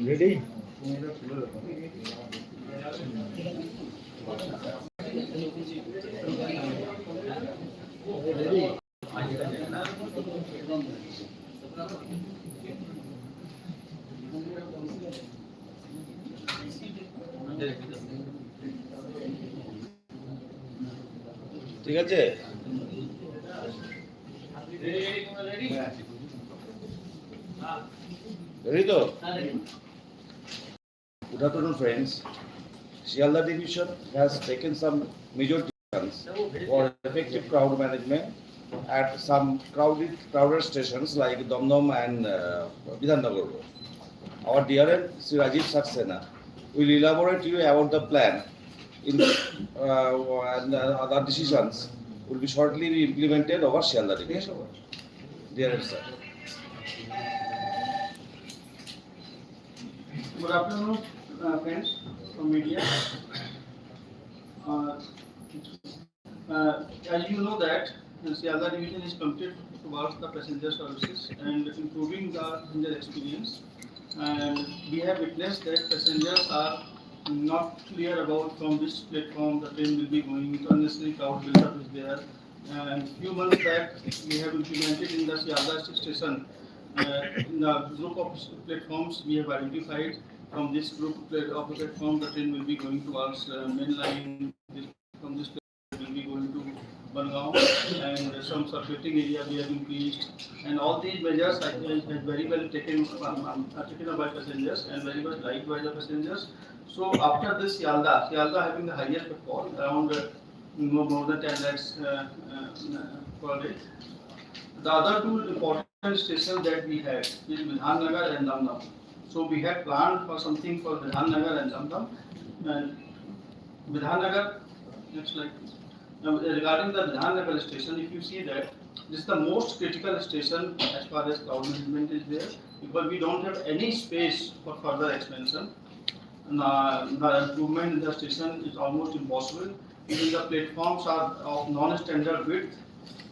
Ready? ঠিক আছে ready to good afternoon friends. Shialda division has taken some major decisions for effective crowd management at some crowded stations like Domdom and Vidhannagar Road. Our dear Sri Rajiv Saxena will elaborate to you about the plan in and other decisions will be shortly be implemented over Shialda division. Dear sir. Good afternoon, friends from media. As you know that the Shialda division is committed towards the passenger services and improving the passenger experience. And we have witnessed that passengers are not clear about from which platform the train will be going. Unnecessary crowd build-up is there. And few months back, we have implemented in the Shialda station. In the group of platforms we have identified, from this group of platform the train will be going towards main line. From this platform will be going to Bangaon, and some circulating area we have increased. And all these measures are very well taken up by passengers and very much liked by the passengers. So after this Shialda having the highest footfall, around more than 10 lakhs per day. The other two important stations that we had is Vidhannagar and Damdam. So we had planned for something for Vidhannagar and Damdam. And Vidhannagar, next slide. Now, regarding the Vidhannagar station, if you see that this is the most critical station as far as crowd management is there, because we don't have any space for further expansion. And, the improvement in the station is almost impossible. Even the platforms are of non-standard width.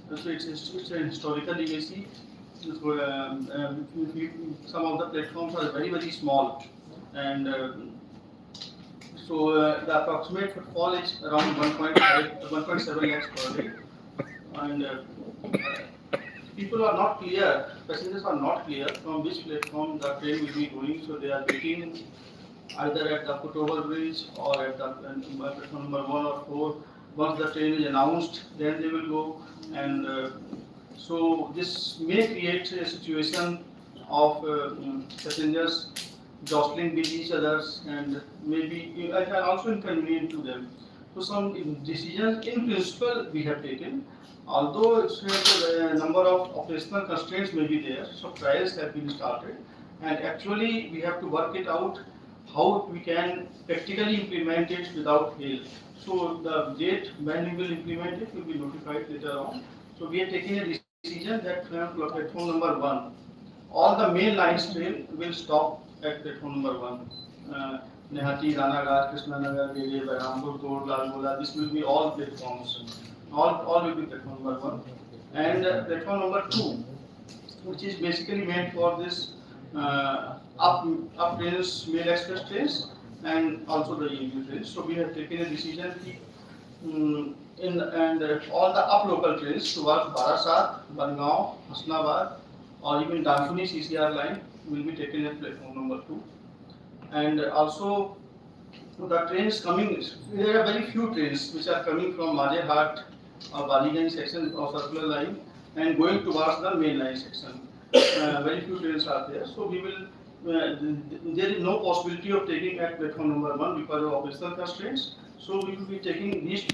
So it's a historical legacy. Some of the platforms are very small, and the approximate footfall is around 1.7 lakhs per day. And people are not clear, passengers are not clear from which platform the train will be going. So they are waiting either at the football bridge or at the platform number 1 or 4. Once the train is announced, then they will go. And so this may create a situation of passengers jostling with each others, and maybe it can also inconvenient to them. So some decisions in principle we have taken, although a number of operational constraints may be there. So trials have been started, and actually we have to work it out how we can practically implement it without hail. So the date when we will implement it will be notified later on. So we are taking a decision that platform number 1, all the main lines train will stop at platform number 1. Nehati, Ranagar, Krishnanagar, Gere, Bahrampur, Tod, Lalgola, this will be all platforms. All will be platform number 1. And platform number 2, which is basically meant for this up trains, mail express trains, and also the EMU trains. So we have taken a decision all the up local trains towards Barasat, Bangaon, Hasnabad, or even Danfuni CCR line will be taken at platform number 2. And also the trains coming, there are very few trains which are coming from Majehat or Baliganj section of circular line and going towards the main line section. Very few trains are there. So we will, there is no possibility of taking at platform number 1 because of operational constraints. So we will be taking these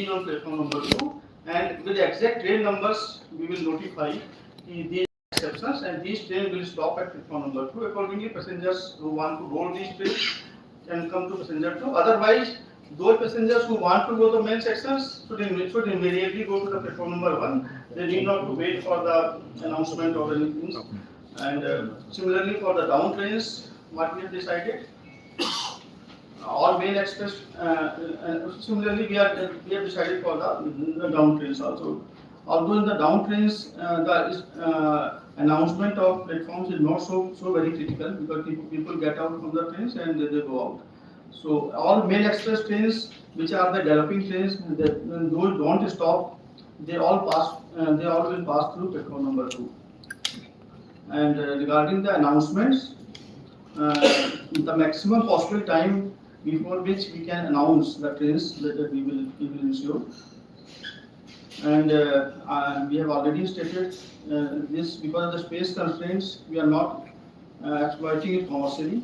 on platform number 2, and with the exact train numbers we will notify these exceptions, and these trains will stop at platform number 2. Accordingly, passengers who want to board these trains can come to passenger 2. Otherwise, those passengers who want to go to main sections should immediately go to the platform number 1. They need not to wait for the announcement or anything. And similarly for the down trains, what we have decided, all mail express, and similarly we have decided for the down trains also. Although in the down trains, the announcement of platforms is not so very critical because people get out from the trains and they go out. So all mail express trains, which are the developing trains, those don't stop. They all pass. They all will pass through platform number 2. And regarding the announcements, the maximum possible time before which we can announce the trains that we will ensure. And we have already stated this because of the space constraints, we are not exploiting it commercially.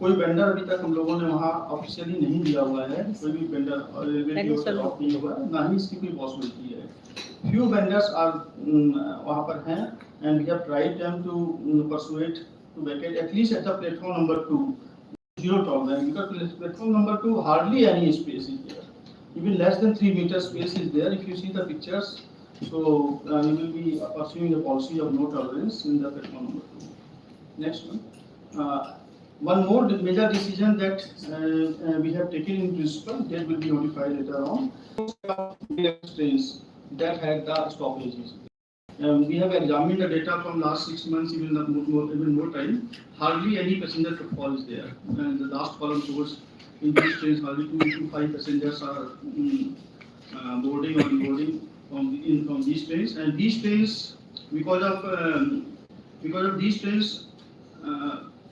कोई vendor अभी तक हम लोगों ने वहाँ officially नहीं दिया हुआ है, कोई भी वेंडर और रेलवे की ओर से ऑफ नहीं हुआ, ना ही इसकी कोई पॉसिबिलिटी है. Few vendors are वहाँ पर हैं, and we have tried them to persuade to vacate at least at the platform number 2. Zero problem because platform number 2 hardly any space is there. Even less than 3 meters space is there if you see the pictures. So you will be pursuing the policy of no tolerance in the platform number 2. Next one. One more major decision that we have taken in principle that will be notified later on. Trains that had the stoppages. We have examined the data from last 6 months, even more time. Hardly any passenger footfall is there. And the last column shows in these trains hardly 2 to 5 passengers are boarding or unboarding from these trains. And these trains, because of these trains,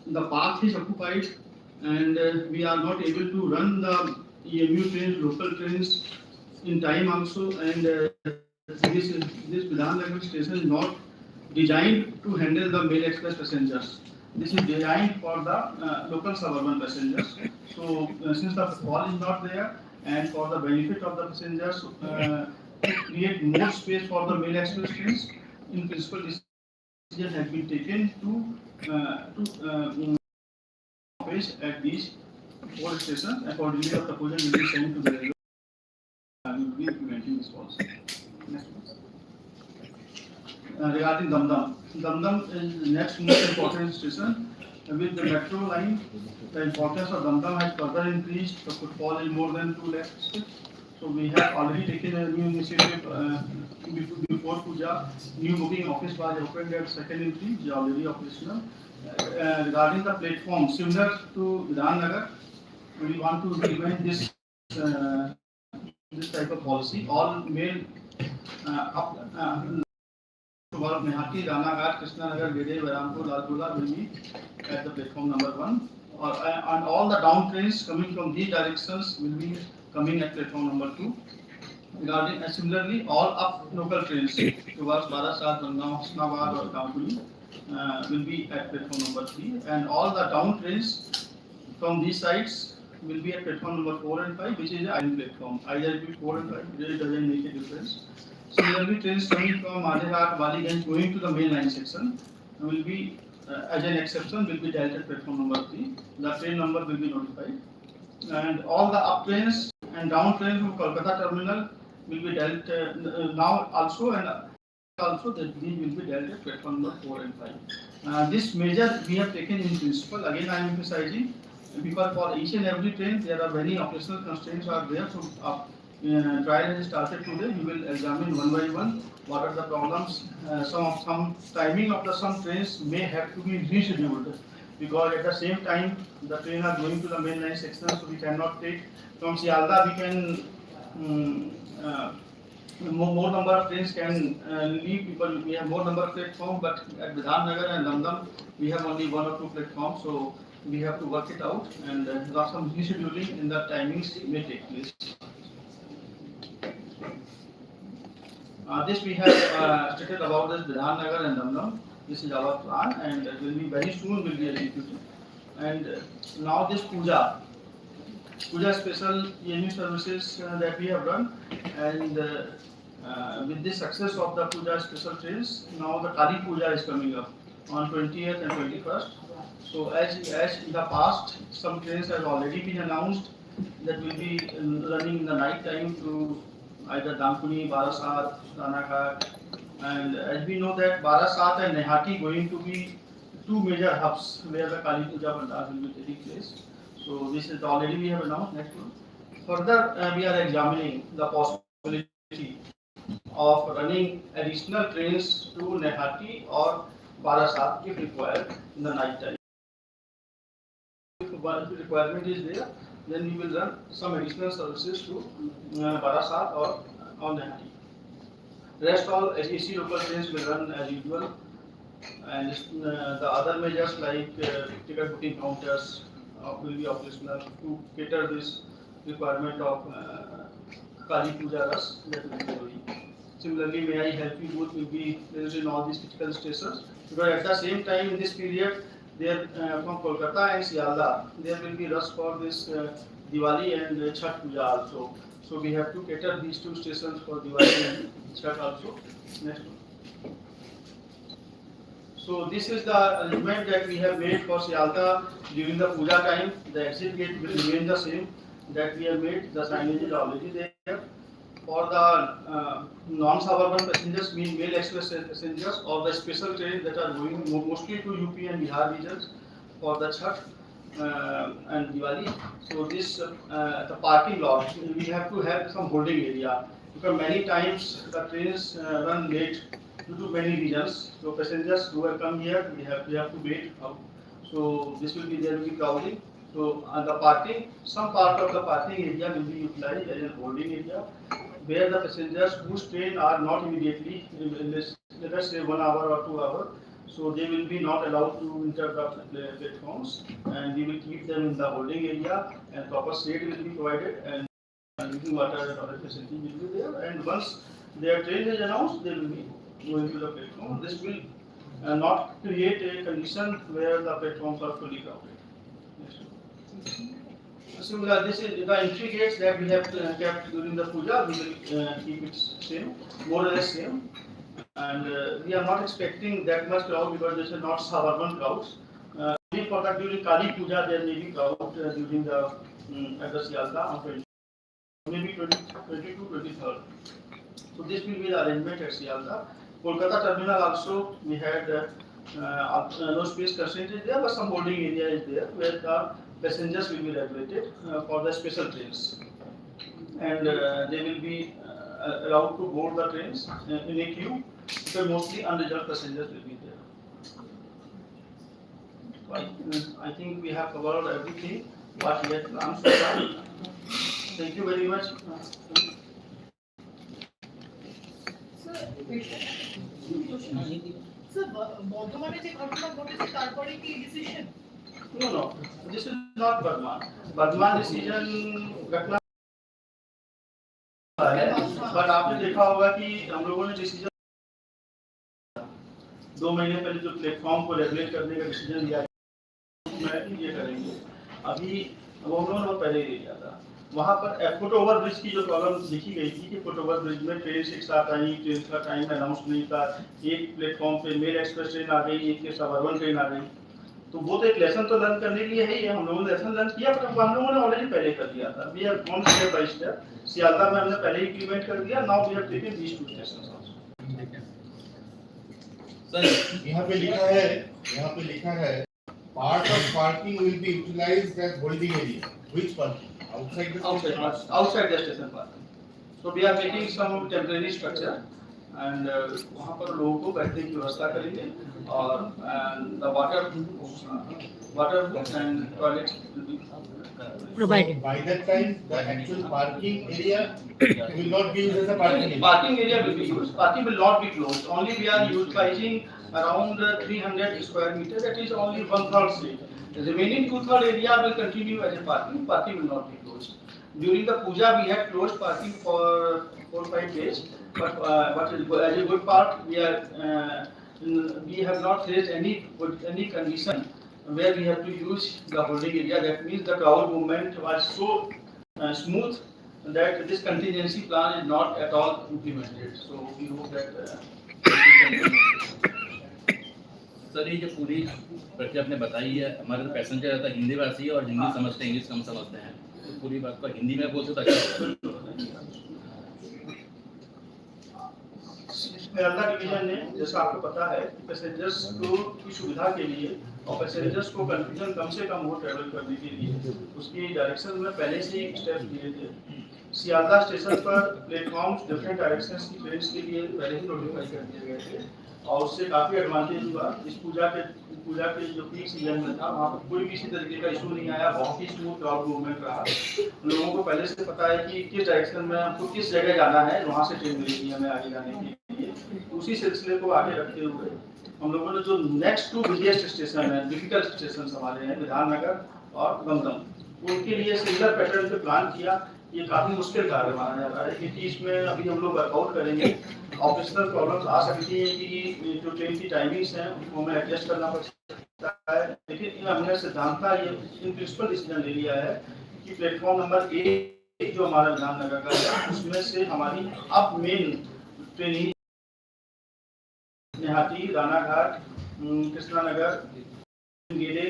the path is occupied, and we are not able to run the EMU trains, local trains in time also. And this Vidhannagar station is not designed to handle the mail express passengers. This is designed for the local suburban passengers. So since the footfall is not there, and for the benefit of the passengers, to create more space for the mail express trains, in principle decision has been taken to office at these 4 stations. Accordingly, the proposal will be sent to the railway and will be implementing this policy. Next one. Regarding Damdam is the next most important station. With the metro line, the importance of Damdam has further increased. The footfall is more than 2 lakhs. So we have already taken a new initiative before Puja. New booking office was opened at 2nd entry, which is already operational. Regarding the platform, similar to Vidhannagar, we want to implement this type of policy. All mail Nehati, Ranaghat, Krishnanagar, Gede, Varampur, Lalgula will be at the platform number 1. And all the down trains coming from these directions will be coming at platform number 2. Regarding similarly, all up local trains towards Barasat, Bandgaon, Hasnabad or Kampuli will be at platform number 3, and all the down trains from these sides will be at platform number 4 and 5, which is a island platform. Either it be 4 and 5, really doesn't make a difference. Similarly, trains coming from Madheghat, Waliganj going to the main line section will be, as an exception, will be dealt at platform number 3. The train number will be notified, and all the up trains and down trains from Kolkata terminal will be dealt now also, and also that these will be dealt at platform number 4 and 5. This measure we have taken in principle. Again, I am emphasizing because for each and every train there are many operational constraints are there. So trial has started today. We will examine one by one what are the problems. Some timing of some trains may have to be rescheduled because at the same time the train are going to the main line section, so we cannot take from Sialda. We can more number of trains can leave because we have more number of platforms, but at Vidhannagar and Damdam we have only 1 or 2 platforms, so we have to work it out, and some rescheduling in the timings may take place. This we have stated about this Vidhannagar and Damdam. This is our plan, and will be very soon will be executed. And now this Puja special EMU services that we have run, and with the success of the Puja special trains, now the Kali Puja is coming up on 20th and 21st. So as in the past, some trains have already been announced that will be running in the night time to either Dankuni, Barasat, Ranaghat, and as we know that Barasat and Nehati going to be 2 major hubs where the Kali Puja Pandal will be taking place. So this is already we have announced. Next one. Further, we are examining the possibility of running additional trains to Nehati or Barasat if required in the night time. If requirement is there, then we will run some additional services to Barasat or Nehati. Rest all AC local trains will run as usual, and the other measures like ticket booking counters will be operational to cater this requirement of Kali Puja Ras that will be going. Similarly, may I help you booth will be placed in all these critical stations, because at the same time in this period there from Kolkata and Sialda there will be rush for this Diwali and Chhat Puja also. So we have to cater these two stations for Diwali and Chhat also. Next one. So this is the arrangement that we have made for Sialda during the Puja time. The exit gate will remain the same that we have made. The signage is already there. For the non-suburban passengers, mean mail express passengers, or the special trains that are going mostly to UP and Bihar regions for the Chhat and Diwali. So this the parking lot, we have to have some holding area, because many times the trains run late due to many reasons. So passengers who have come here, we have to wait out. So this will be, there will be crowding. So the parking, some part of the parking area will be utilized as a holding area, where the passengers whose train are not immediately in this, let us say 1 hour or 2 hours, so they will be not allowed to enter the platforms, and we will keep them in the holding area, and proper shade will be provided, and drinking water and other facility will be there. And once their train is announced, they will be going to the platform. This will not create a condition where the platforms are fully crowded. Similar, this is the entry gates that we have kept during the puja. We will keep it same, more or less same, and we are not expecting that much crowd, because this is not suburban crowds. Only for that during Kali Puja there may be crowd during the at the Sialda on maybe 22, 23rd. So this will be the arrangement at Sialda. Kolkata terminal also we had no space constraint is there, but some holding area is there where the passengers will be regulated for the special trains, and they will be allowed to board the trains in a queue, because mostly unreserved passengers will be there. I think we have covered everything what we had planned so far. Thank you very much. Sir, বর্ধমানে যে ঘটনা ঘটেছে তারপরে কি decision? No, this is not Burman. Burman decision घटना है, but आपने देखा होगा कि हम लोगों ने डिसीजन 2 महीने पहले जो प्लेटफॉर्म को रेगुलेट करने का डिसीजन लिया ये करेंगे। अभी वो हम लोगों ने पहले ले लिया था। वहाँ पर फुट ओवर ब्रिज की जो प्रॉब्लम देखी गई थी कि फुट ओवर ब्रिज में ट्रेन एक साथ आई, ट्रेन का टाइम अनाउंस नहीं था, एक प्लेटफॉर्म पे मेल एक्सप्रेस ट्रेन आ गई, एक के सबअर्बन ट्रेन आ गई। तो वो तो एक लेसन तो लर्न करने के लिए है ही, हम लोगों ने लेसन लर्न किया, पर हम लोगों ने ऑलरेडी पहले कर दिया था। We have gone step by step. Sealdah में हमने पहले इंप्लीमेंट कर दिया। Now we have taken these two stations also. Sir यहाँ पे लिखा है part of parking will be utilized as holding area. Which parking? Outside the station parking. So we are making some temporary structure, and वहाँ पर लोगों को बैठने की व्यवस्था करेंगे, और the water and toilets will be provided. So by that time, the actual parking area will not be used as a parking area. Parking area will be used. Parking will not be closed. Only we are utilizing around 300 square meters. That is only 1/3 seat. The remaining 2/3 area will continue as a parking. Parking will not be closed. During the puja, we had closed parking for 4-5 days. But as a good part, we have not faced any condition where we have to use the holding area. That means the crowd movement was so smooth that this contingency plan is not at all implemented. So we hope that. Sir ये जो पूरी प्रक्रिया आपने बताई है, हमारे तो passenger रहता है हिंदी भाषी और हिंदी समझते हैं, इंग्लिश कम समझते हैं, तो पूरी बात को हिंदी में बोलते तो अच्छा होगा। सियालदा डिवीजन ने, जैसा आपको पता है, पैसेंजर्स को की सुविधा के लिए और पैसेंजर्स को कंफ्यूजन कम से कम हो ट्रैवल करने के लिए उसकी डायरेक्शन में पहले से ही स्टेप्स लिए थे। सियालदह स्टेशन पर प्लेटफॉर्म्स डिफरेंट डायरेक्शंस की ट्रेन के लिए पहले ही नोटिफाई कर दिए गए थे और उससे काफ़ी एडवांटेज हुआ। इस पूजा के जो पीक सीजन में था वहाँ पर कोई भी इसी तरीके का इशू नहीं आया, बहुत ही स्मूथ क्राउड मूवमेंट रहा। लोगों को पहले से पता है कि किस डायरेक्शन में हमको किस जगह जाना है, वहाँ से ट्रेन मिलेगी हमें आगे जाने के लिए। उसी सिलसिले को आगे रखते हुए हम लोगों ने जो नेक्स्ट 2 बिगेस्ट स्टेशन है, डिफिकल्ट स्टेशन हमारे हैं विधाननगर और दमदम, उनके लिए सिमिलर पैटर्न पे प्लान किया। ये काफी मुश्किल कार्य माना जा रहा है क्योंकि इसमें अभी हम लोग वर्कआउट करेंगे। ऑपरेशनल प्रॉब्लम्स आ सकती है कि जो ट्रेन की टाइमिंग्स हैं उनको हमें एडजस्ट करना पड़ सकता है, लेकिन हमने सिद्धांत ये इन प्रिंसिपल डिसीजन ले लिया है कि प्लेटफॉर्म नंबर 1 जो हमारा विधाननगर का है उसमें से हमारी अब मेन ट्रेन नेहाटी, रानाघाट, कृष्णानगर, गेरे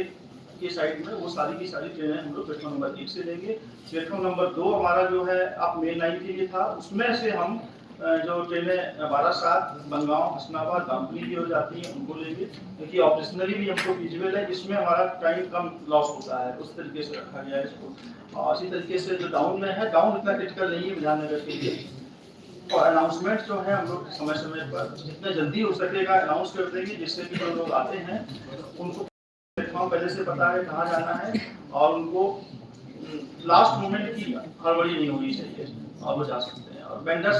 के साइड में वो सारी की सारी ट्रेनें हम लोग प्लेटफॉर्म नंबर 1 से लेंगे। प्लेटफॉर्म नंबर 2 हमारा जो है आप मेन लाइन के लिए था, उसमें से हम जो ट्रेनें बारासात, बनगांव, हसनाबाद, दामपुरी की हो जाती हैं उनको लेंगे क्योंकि ऑपरेशनली भी हमको फिजिबल है, जिसमें हमारा टाइम कम लॉस होता है, उस तरीके से रखा गया है इसको। और इसी तरीके से जो डाउन में है, डाउन इतना क्रिटिकल नहीं है विधाननगर के लिए। और अनाउंसमेंट जो है हम लोग समय समय पर जितना जल्दी हो सकेगा अनाउंस कर देंगे, जिससे कि जो लोग आते हैं उनको प्लेटफॉर्म पहले से पता है कहाँ जाना है और उनको लास्ट मोमेंट की हड़बड़ी नहीं होनी चाहिए और वो जा सकते हैं। और वेंडर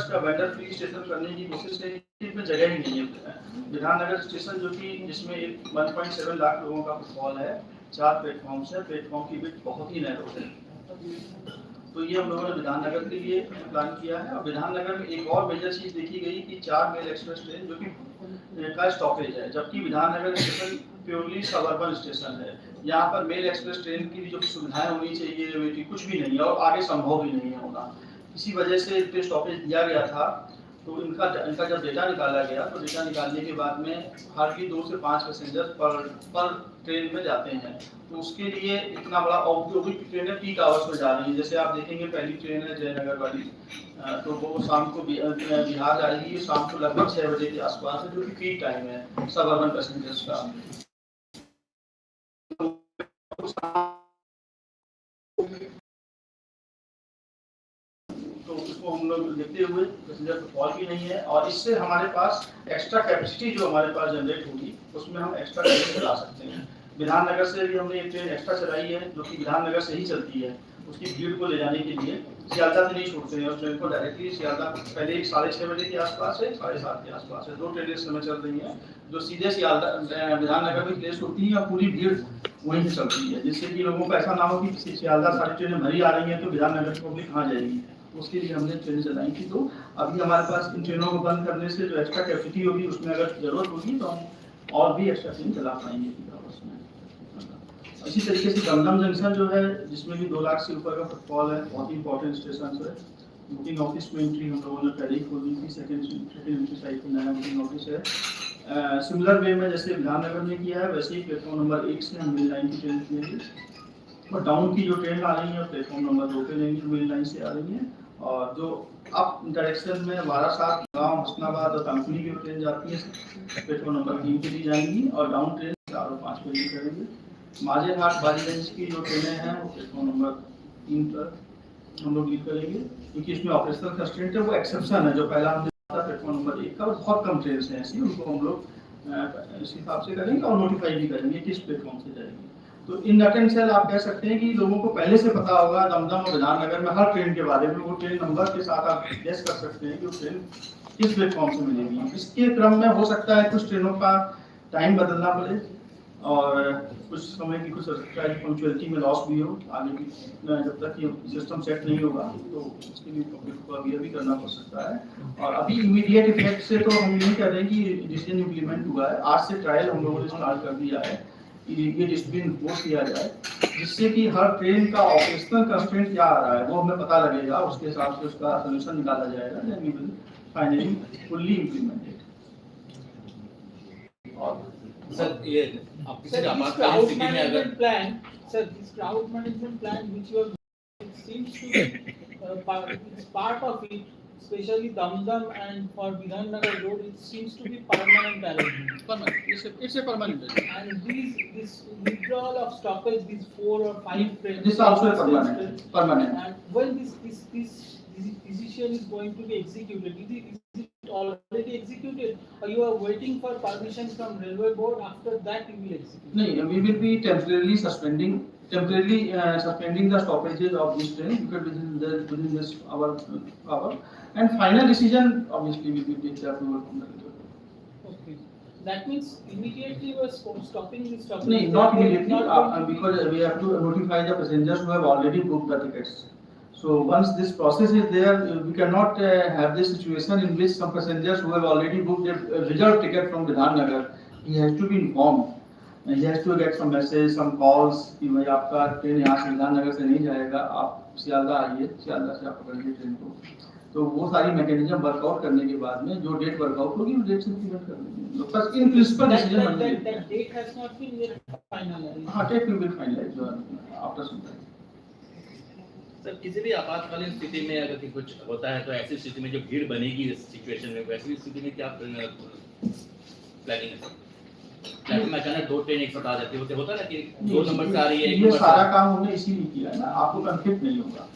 फ्री स्टेशन करने की कोशिश करेंगे, इसमें जगह ही नहीं है। विधाननगर स्टेशन जो कि जिसमें 1.7 लाख लोगों का फुटफॉल है, 4 प्लेटफॉर्म्स है, प्लेटफॉर्म की विड्थ बहुत ही नैरो है। तो ये हम लोगों ने विधाननगर के लिए प्लान किया है। और विधाननगर में एक और मेजर चीज देखी गई कि 4 मेल एक्सप्रेस ट्रेन जो कि का स्टॉपेज है, जबकि Bidhannagar station purely suburban station है। यहाँ पर मेल एक्सप्रेस ट्रेन की जो सुविधाएं होनी चाहिए कुछ भी नहीं है और आगे संभव भी नहीं है होना। इसी वजह से इस पे स्टॉपेज दिया गया था। तो इनका जब डेटा निकाला गया तो डेटा निकालने के बाद में हार्डली 2 से 5 पैसेंजर पर ट्रेन में जाते हैं। तो उसके लिए इतना बड़ा औद्योगिक ट्रेनें पीक आवर्स में जा रही है। जैसे आप देखेंगे पहली ट्रेन है जयनगर वाली, तो वो शाम को बिहार जाएगी, शाम को लगभग 6 बजे के आसपास है, जो कि पीक टाइम है सबअर्बन पैसेंजर्स का। तो उसको हम लोग देखते हुए पैसेंजर फॉल भी नहीं है और इससे हमारे पास एक्स्ट्रा कैपेसिटी जो हमारे पास जनरेट होगी उसमें हम एक्स्ट्रा ट्रेन चला सकते हैं। विधाननगर से भी हमने एक ट्रेन एक्स्ट्रा चलाई है जो कि विधाननगर से ही चलती है, उसकी भीड़ को ले जाने के लिए। सियालदह से नहीं छोड़ते हैं उस ट्रेन को, डायरेक्टली सियालदह पहले 6:30 बजे के आसपास है, 7:30 के आसपास है, 2 ट्रेनें इस समय चल रही हैं जो सीधे सियालदह विधाननगर में प्लेस होती हैं और पूरी भीड़ वहीं से चलती है, जिससे कि लोगों को ऐसा ना हो कि सियालदह सारी ट्रेनें भरी आ रही हैं तो विधाननगर की पब्लिक कहाँ जाएगी। उसके लिए हमने ट्रेनें चलाई थी। तो अभी हमारे पास इन ट्रेनों को बंद करने से जो एक्स्ट्रा कैपेसिटी होगी उसमें अगर जरूरत होगी तो हम और भी एक्स्ट्रा ट्रेन चला पाएंगे। इसी तरीके से दमदम जंक्शन जो है जिसमें भी 2 लाख से ऊपर का फुटफॉल है, बहुत ही इंपॉर्टेंट स्टेशन है। बुकिंग ऑफिस में एंट्री हम लोगों ने पहले ही खोल दी थी, सेकंड एंट्री साइट में नया बुकिंग ऑफिस है। सिमिलर वे में जैसे विधाननगर में किया है वैसे ही प्लेटफॉर्म नंबर 1 से हम मेन लाइन की ट्रेन लेंगे और डाउन की जो ट्रेन आ रही है प्लेटफॉर्म नंबर 2 पे लेंगे, मेन लाइन से आ रही है। और जो अप डायरेक्शन में बारासात, गाँव, हसनाबाद और दामपुरी की ट्रेन जाती है प्लेटफॉर्म नंबर 3 पे ली जाएंगी और डाउन ट्रेन 4 और 5 पे ली करेंगे। माजेघाट बालीगंज की जो ट्रेनें हैं वो प्लेटफॉर्म नंबर 3 पर हम लोग लीड करेंगे क्योंकि इसमें ऑपरेशनल कंस्ट्रेंट है, वो एक्सेप्शन है। जो पहला हमने था प्लेटफॉर्म नंबर 1 का, बहुत कम ट्रेन हैं ऐसी, उनको हम लोग इस हिसाब से करेंगे और नोटिफाई भी करेंगे किस प्लेटफॉर्म से जाएगी। तो इन नटनसेल आप कह सकते हैं कि लोगों को पहले से पता होगा दमदम और विधाननगर में हर ट्रेन के बारे में, वो ट्रेन नंबर के साथ आप गेस कर सकते हैं कि वो ट्रेन किस प्लेटफॉर्म से मिलेगी। इसके क्रम में हो सकता है कुछ ट्रेनों का टाइम बदलना पड़े और कुछ समय की कुछ पंक्चुअलिटी में लॉस भी हो आगे भी, जब तक ये सिस्टम सेट नहीं होगा तो उसके लिए पब्लिक को अवेयर भी करना पड़ सकता है। और अभी इमीडिएट इफेक्ट से तो हम नहीं कर रहे हैं कि डिसीजन इम्प्लीमेंट हुआ है, आज से ट्रायल हम लोगों ने स्टार्ट कर दिया है कि ये डिसिप्लिन इम्पोज किया जाए, जिससे कि हर ट्रेन का ऑपरेशनल कंस्ट्रेंट क्या आ रहा है वो हमें पता लगेगा, उसके हिसाब से उसका सोल्यूशन निकाला जाएगा, then we will finally fully implemented. और सर ये आप किसी crowd management plan, sir, this crowd management plan which you have, it seems to be it's part of it, especially Damdam and for Vidhannagar Road, it seems to be permanent arrangement. Permanent, it's a permanent arrangement. And this withdrawal of stoppage, these 4 or 5 trains. This also a permanent. And when this this decision is going to be executed? Is it already executed, or you are waiting for permission from railway board? After that, you will execute. No, we will be temporarily suspending the stoppages of this train because within this hour, and final decision obviously we will take the approval from the railway board. Okay. That means immediately we are stopping this stoppage. No, not immediately, because we have to notify the passengers who have already booked the tickets. So once this process is there, we cannot have this situation in which some passengers who have already booked a reserved ticket from Vidhannagar, he has to be informed. And he has to get some message, some calls कि भाई आपका train यहाँ से विधाननगर से नहीं जाएगा, आप सियालदा आइए, सियालदा से आप पकड़िए ट्रेन को. तो वो सारी मैकेनिज्म वर्कआउट करने के बाद में जो डेट वर्कआउट होगी वो डेट से इम्प्लीमेंट कर देंगे. बस इन प्रिंसिपल डिसीजन बन गई. That date has not been yet finalized. हाँ, date will be finalized after some time. Sir किसी भी आपातकालीन स्थिति में अगर कुछ होता है तो ऐसी स्थिति में जो भीड़ बनेगी इस सिचुएशन में, वैसी स्थिति में क्या प्लानिंग है? प्लानिंग में अचानक दो ट्रेन एक साथ आ जाती है, होता है ना कि दो नंबर से आ रही है, ये सारा काम हमने इसीलिए किया है ना, आपको कंफ्लिक्ट नहीं होगा.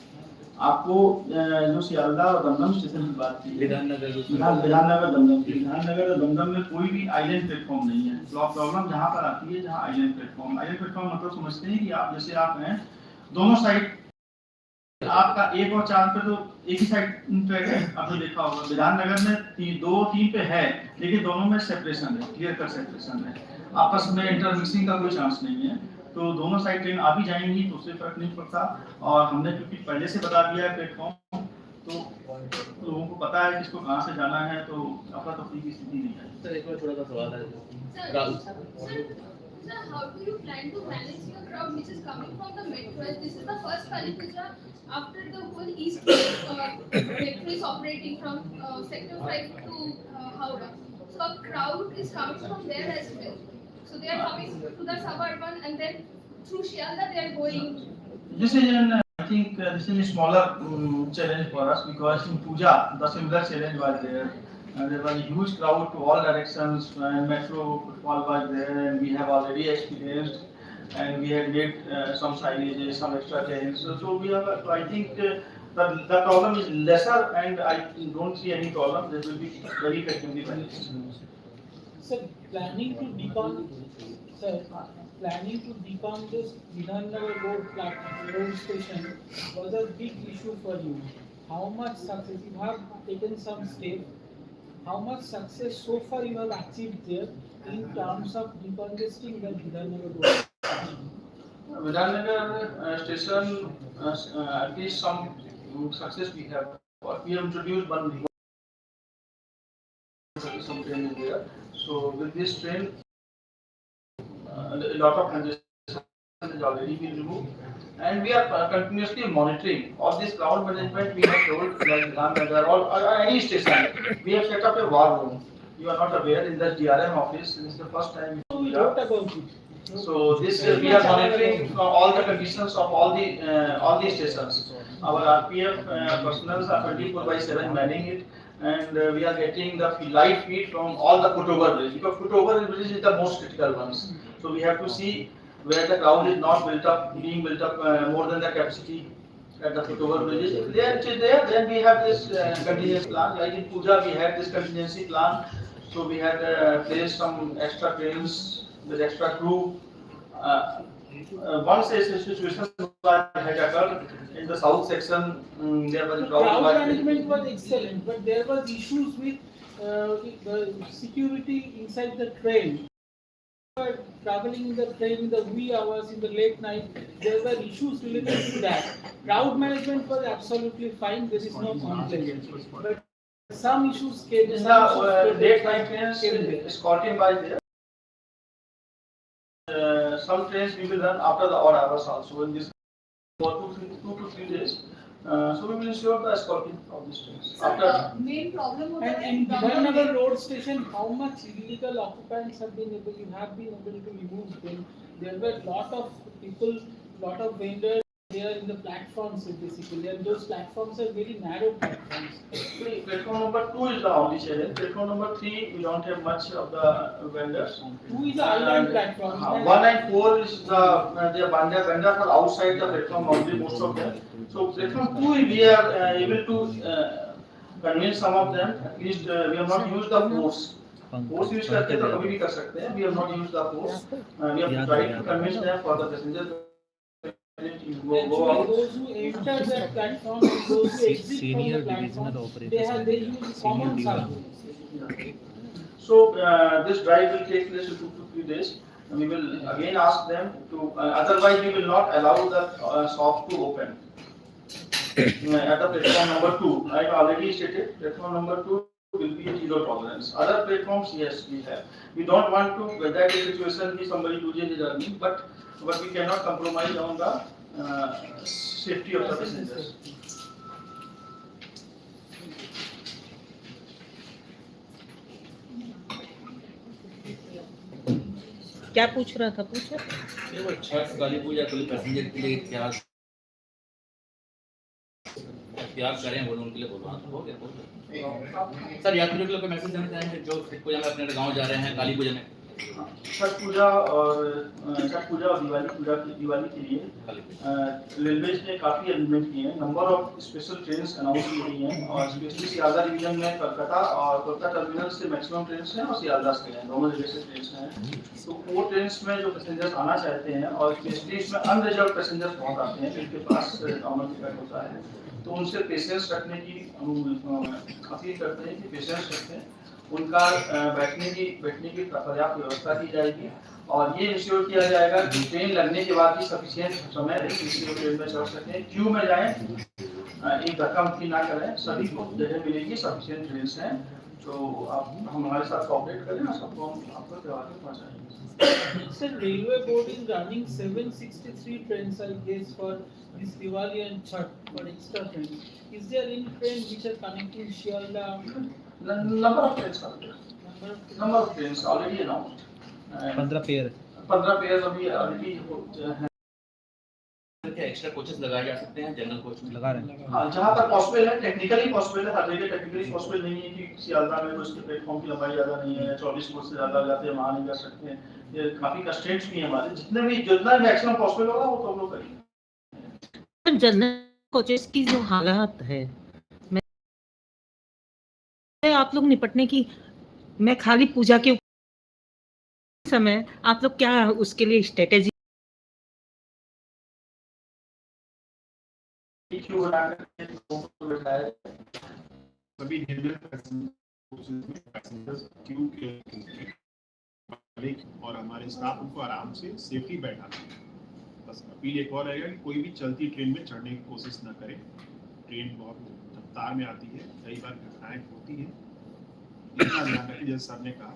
आपको जो सियालदा और दमदम स्टेशन की बात की, विधाननगर दमदम में कोई भी आइलैंड प्लेटफॉर्म नहीं है. प्रॉब्लम जहाँ पर आती है जहाँ आइलैंड प्लेटफॉर्म मतलब समझते हैं कि आप जैसे आप हैं दोनों साइड, आपका 1 और 4 पे तो एक ही साइड ट्रैक है. आपने देखा होगा विधाननगर में 2-3 पे है, लेकिन दोनों में सेपरेशन है, क्लियर कट सेपरेशन है, आपस में इंटरमिक्सिंग का कोई चांस नहीं है. तो दोनों साइड ट्रेन आ भी जाएंगी तो उससे फर्क नहीं पड़ता. और हमने क्योंकि पहले से बता दिया है प्लेटफॉर्म, तो लोगों को पता है किसको कहाँ से जाना है, तो अफरा तफरी की स्थिति नहीं है. सर एक बार थोड़ा सा सवाल है. Sir, how do you plan to manage your crowd which is coming from the metro? This is the first Kalipuja after the whole east metro is operating from sector 5 to Howrah. So a crowd is coming from there as well. So they are coming to the suburban and then through Shialda they are going. This is I think this is a smaller challenge for us because in Puja the similar challenge was there. There was a huge crowd to all directions, and metro footfall was there, and we have already experienced, and we had made some signages, some extra trains. So we have, I think the problem is lesser, and I don't see any problem. This will be very effectively managed. Sir, planning to decon this Vidhannagar road station was a big issue for you. How much success you have taken some steps? How much success so far you have achieved there in terms of decongesting the Vidhannagar road? Vidhannagar station, at least some success we have. We have introduced one some train is there. So with this train, a lot of congestion is already been removed, and we are continuously monitoring all this crowd management. We have told like Vidhannagar or any station, we have set up a war room. You are not aware, in the DRM office. This is the first time We wrote about it. So this we are monitoring all the conditions of all the stations. Our RPF personnel are 24/7 manning it, and we are getting the live feed from all the foot-over bridge, because foot-over bridge is the most critical ones. So we have to see where the crowd is not being built up more than the capacity at the foot-over bridges. If they are there, then we have this contingency plan. Like in Puja, we had this contingency plan. So we had placed some extra trains with extra crew. Once a situation had occurred in the south section, there was a crowd management was excellent, but there was issues with the security inside the train. Traveling in the train in the wee hours, in the late night, there were issues related to that. Crowd management was absolutely fine, there is no complaint. But some issues came. In the late night trains, escorting by there. Some trains we will run after the odd hours also in this for 2 to 3 days. So we will ensure the escorting of these trains. Sir, main problem over And in Vidhannagar road station, how much illegal occupants have been able to remove them? There were lot of people, lot of vendors there in the platforms basically, and those platforms are very narrow platforms. Platform number 2 is the only challenge. Platform number 3 we don't have much of the vendors. 2 is the island platform. 1 and 4 is the vendors are outside the platform only, most of them. So platform 2 we are able to convince some of them. At least we have not used the force. Force use करते तो कभी भी कर सकते हैं. We have not used the force. We have tried to convince them for the passengers. Actually, those who enter the platform and those who exit from the platform, they use common subways. So this drive will take place in 2 to 3 days. And we will again ask them to. Otherwise, we will not allow the shops to open. At the platform number 2, I already stated. Platform number 2 will be zero tolerance. Other platforms, yes, we have. We don't want to that situation if somebody loses his earning, but we cannot compromise on the safety of the passengers. क्या पूछ रहा था पूछो। ये वो छठ काली पूजा के लिए passenger के लिए क्या करें बोलो उनके लिए बोलो हो गया सर। यात्रियों के लिए कोई मैसेज देना चाहेंगे जो छठ पूजा में अपने गांव जा रहे हैं काली पूजा में? छठ पूजा और दिवाली के लिए रेलवे ने काफी अरेंजमेंट किए हैं। Number of special train announce की गई हैं और स्पेशली सियालदा डिवीजन में कलकत्ता और कोलकाता टर्मिनल से मैक्सिमम ट्रेन हैं और सियालदा से हैं, दोनों जगह से ट्रेन हैं। तो वो ट्रेन में जो पैसेंजर्स आना चाहते हैं और स्पेशली इसमें अनरिजर्व पैसेंजर्स बहुत आते हैं जिनके पास नॉर्मल टिकट होता है, तो उनसे पेशेंस रखने की अपील करते हैं कि पेशेंस रखें। उनका बैठने की पर्याप्त व्यवस्था की जाएगी और ये इंश्योर किया जाएगा कि ट्रेन लगने के बाद भी सफिशिएंट समय रहे किसी को ट्रेन में चढ़ सकें, क्यू में जाएं, एक धक्का मुक्की ना करें, सभी को जगह मिलेगी, सफिशिएंट ट्रेन हैं। तो आप हमारे साथ कोऑपरेट करें और सबको हम आपको त्योहार में पहुँचाएंगे। Sir, Railway Board is running 763 trains, I guess, for this Diwali and Chhath for extra trains. Is there any train which are connecting Shialda? Number of trains already announced. 15 pair 15 pair अभी already हैं। क्या extra coaches लगाए जा सकते हैं? General coach लगा रहे हैं। हाँ, जहाँ पर पॉसिबल है, टेक्निकली पॉसिबल है, हर जगह टेक्निकली पॉसिबल नहीं है कि सियालदा में उसके प्लेटफॉर्म की लंबाई ज़्यादा नहीं है, 24 फुट से ज़्यादा जाते हैं, वहाँ नहीं कर सकते हैं। ये काफ़ी कंस्ट्रेंट्स भी हैं हमारे, जितना मैक्सिमम पॉसिबल होगा वो तो हम लोग करेंगे। जनरल कोचेस की जो हालत है, आप लोग निपटने की, मैं खाली पूजा के समय आप लोग क्या उसके लिए स्ट्रेटेजी सभी रेलवे पैसेंजर्स क्यू के मालिक और हमारे स्टाफ उनको आराम से सेफली बैठाना। बस अपील एक और रहेगा कि कोई भी चलती ट्रेन में चढ़ने की कोशिश न करें। ट्रेन बहुत रफ्तार में आती है, कई बार घटनाएं होती हैं, इतना ध्यान रखें जैसे सर ने कहा।